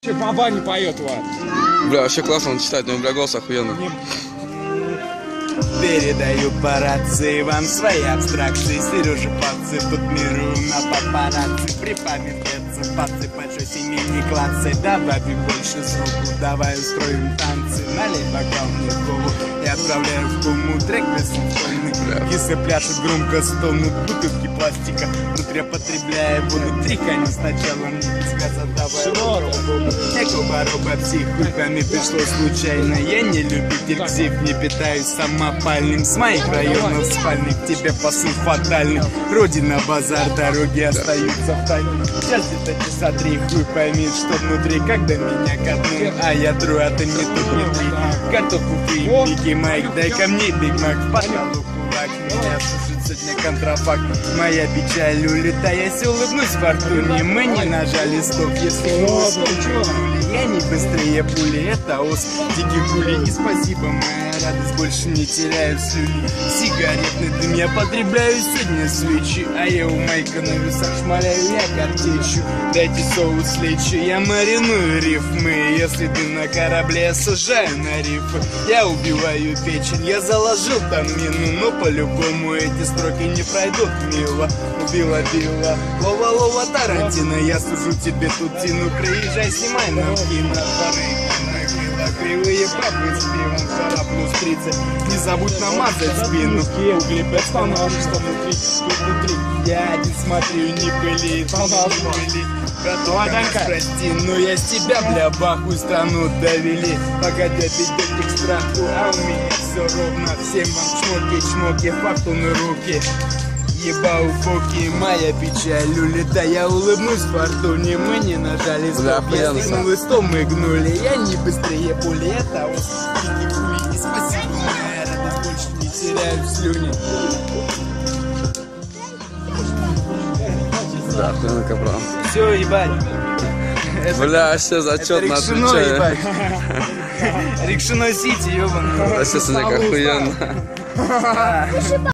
Че, баба не поет, Влад? Бля, вообще классно он читает, у него, бля, голос охуенный. Передаю по рации вам свои абстракции. Сережа пацы, тут миру на папарацци. При памятнице пацы, большой семейный классы. Давай больше звуку, давай устроим танцы. Налей бокал мне в голову и отправляю в кому. Трек бессмысленный. Кисы пляшут, громко стонут, бутылки пластика. Внутри потребляя воду, тряхани сначала мне сказать, давай. Эко-бароба психиками пришло случайно. Я не любитель псих, не питаюсь самопальным. С моих районов спальных тебе посыл фатальный. Родина, базар, дороги остаются в тайне. Сейчас где-то часа 3, хуй пойми, что внутри, когда меня ко дну. А я тру, а ты не тут, не ты. Картоху фри, Микки Майк, дай ко мне Биг Мак. В потолок кулак, меня слушает сегодня контрафакт. Моя печаль улетаясь, улыбнусь фортуне. Мы не нажали стоп, если я не быстрее пули, это ос, дикий гули. И спасибо, моя радость, больше не теряю слюни. Сигаретный дым я потребляю сегодня свечи. А я у Майка на весах шмаляю я картечью. Дайте соус лечи, я мариную рифмы. Если ты на корабле, я сажаю на рифы. Я убиваю печень, я заложил там мину. Но по-любому эти строки не пройдут мило. Убила Билла, лова Тарантино. Я сужу тебе тут тину, приезжай, снимай нам кино. Кривые бабы с пивом, вчера плюс 30. Не забудь намазать спину. Угли бетона, что внутри. Я один смотрю, не пылит, прости, но я с тебя, бля, бахуй страну довели. Погодя, бегать к страху, а у меня все ровно. Всем вам чмоки, фактуны руки. Ебал боки, моя печаль улетая, я улыбнусь фортуне. Мы не нажали стоп, я стянул листом, мы гнули. Я не быстрее пули, это ос, дикий хуй. И спасибо, моя радость, больше не теряю слюни. Да, охуенно кабран. Все, ебать. Бля, вообще зачетно отвечаю. Рикшино Сити, ебаный. Вообще, смотри, как охуенно.